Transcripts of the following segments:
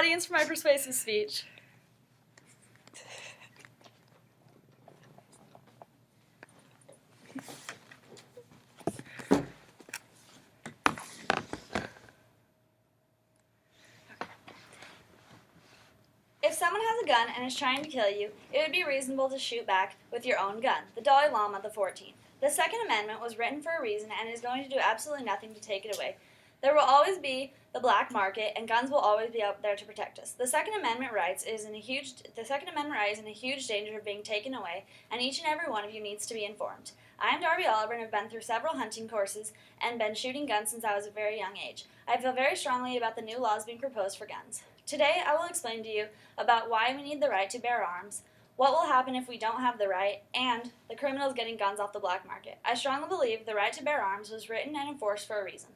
audience for my persuasive speech. If someone has a gun and is trying to kill you, it would be reasonable to shoot back with your own gun. The Dalai Lama the 14th. The Second Amendment was written for a reason and is going to do absolutely nothing to take it away. There will always be the black market, and guns will always be out there to protect us. The Second Amendment rights is in a huge danger of being taken away, and each and every one of you needs to be informed. I am Darby Oliver and have been through several hunting courses and been shooting guns since I was a very young age. I feel very strongly about the new laws being proposed for guns. Today, I will explain to you about why we need the right to bear arms, what will happen if we don't have the right, and the criminals getting guns off the black market. I strongly believe the right to bear arms was written and enforced for a reason.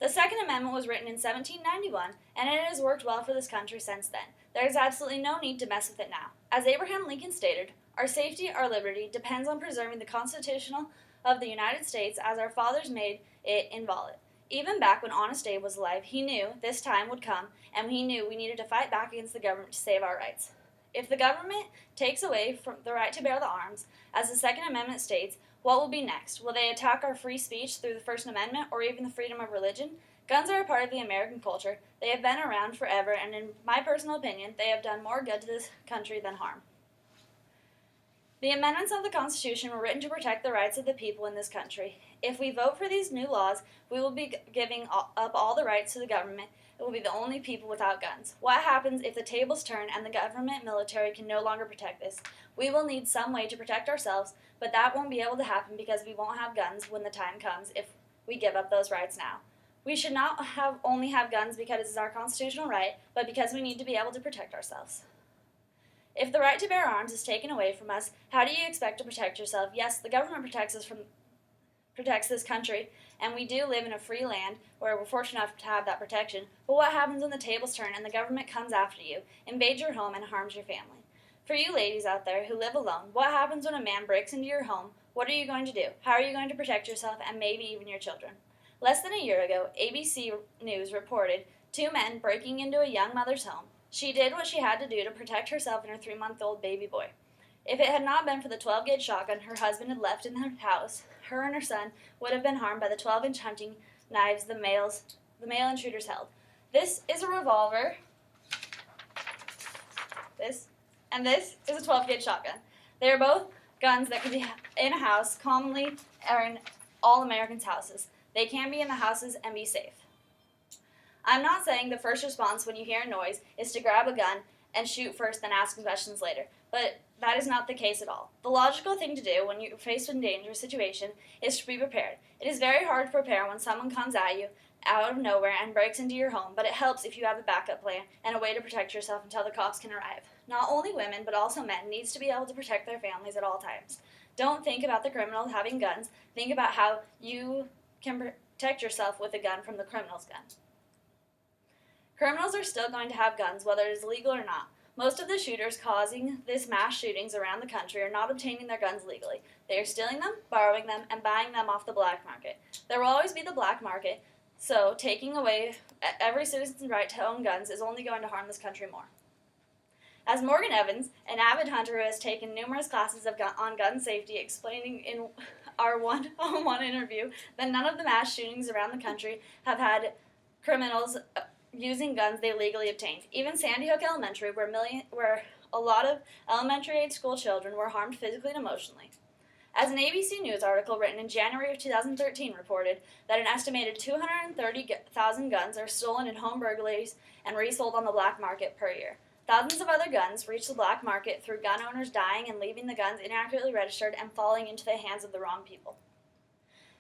The Second Amendment was written in 1791, and it has worked well for this country since then. There is absolutely no need to mess with it now. As Abraham Lincoln stated, our safety, our liberty, depends on preserving the Constitution of the United States as our fathers made it inviolate. Even back when Honest Abe was alive, he knew this time would come, and he knew we needed to fight back against the government to save our rights. If the government takes away from the right to bear the arms, as the Second Amendment states, what will be next? Will they attack our free speech through the First Amendment or even the freedom of religion? Guns are a part of the American culture. They have been around forever, and in my personal opinion, they have done more good to this country than harm. The amendments of the Constitution were written to protect the rights of the people in this country. If we vote for these new laws, we will be giving up all the rights to the government. It will be the only people without guns. What happens if the tables turn and the government military can no longer protect us? We will need some way to protect ourselves, but that won't be able to happen because we won't have guns when the time comes if we give up those rights now. We should not only have guns because it is our constitutional right, but because we need to be able to protect ourselves. If the right to bear arms is taken away from us, how do you expect to protect yourself? Yes, the government protects this country, and we do live in a free land where we're fortunate enough to have that protection. But what happens when the tables turn and the government comes after you, invades your home, and harms your family? For you ladies out there who live alone, what happens when a man breaks into your home? What are you going to do? How are you going to protect yourself and maybe even your children? Less than a year ago, ABC News reported 2 men breaking into a young mother's home. She did what she had to do to protect herself and her 3-month-old baby boy. If it had not been for the 12-gauge shotgun her husband had left in her house, her and her son would have been harmed by the 12-inch hunting knives the male intruders held. This is a revolver. This is a 12-gauge shotgun. They are both guns that can be in a house, commonly are in all Americans' houses. They can be in the houses and be safe. I'm not saying the first response when you hear a noise is to grab a gun and shoot first, then ask questions later, but that is not the case at all. The logical thing to do when you're faced with a dangerous situation is to be prepared. It is very hard to prepare when someone comes at you out of nowhere and breaks into your home, but it helps if you have a backup plan and a way to protect yourself until the cops can arrive. Not only women, but also men needs to be able to protect their families at all times. Don't think about the criminals having guns. Think about how you can protect yourself with a gun from the criminal's gun. Criminals are still going to have guns, whether it is legal or not. Most of the shooters causing these mass shootings around the country are not obtaining their guns legally. They are stealing them, borrowing them, and buying them off the black market. There will always be the black market, so taking away every citizen's right to own guns is only going to harm this country more. As Morgan Evans, an avid hunter who has taken numerous classes on gun safety, explaining in our one-on-one interview that none of the mass shootings around the country have had criminals using guns they legally obtained. Even Sandy Hook Elementary, where a lot of elementary-age school children were harmed physically and emotionally. As an ABC News article written in January of 2013 reported that an estimated 230,000 guns are stolen in home burglaries and resold on the black market per year. Thousands of other guns reach the black market through gun owners dying and leaving the guns inaccurately registered and falling into the hands of the wrong people.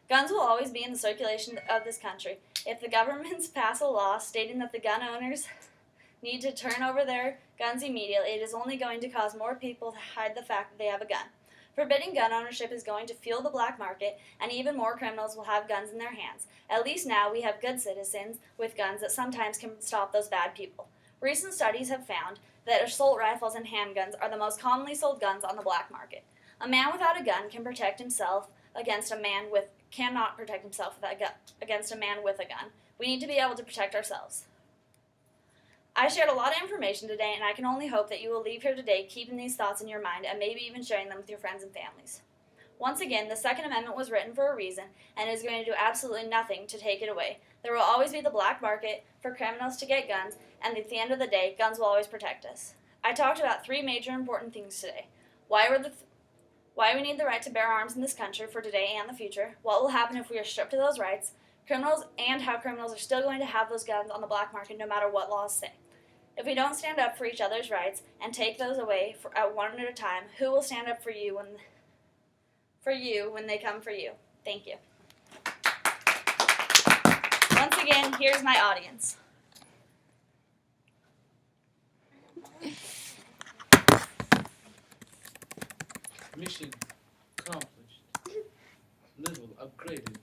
Guns will always be in the circulation of this country. If the governments pass a law stating that the gun owners need to turn over their guns immediately, it is only going to cause more people to hide the fact that they have a gun. Forbidding gun ownership is going to fuel the black market, and even more criminals will have guns in their hands. At least now we have good citizens with guns that sometimes can stop those bad people. Recent studies have found that assault rifles and handguns are the most commonly sold guns on the black market. A man without a gun can protect himself against cannot protect himself against a man with a gun. We need to be able to protect ourselves. I shared a lot of information today, and I can only hope that you will leave here today keeping these thoughts in your mind and maybe even sharing them with your friends and families. Once again, the Second Amendment was written for a reason and is going to do absolutely nothing to take it away. There will always be the black market for criminals to get guns, and at the end of the day, guns will always protect us. I talked about three major important things today. Why we need the right to bear arms in this country for today and the future, what will happen if we are stripped of those rights, criminals, and how criminals are still going to have those guns on the black market no matter what laws say. If we don't stand up for each other's rights and take those away one at a time, who will stand up for you when they come for you? Thank you. Once again, here's my audience. Mission accomplished. Level upgraded.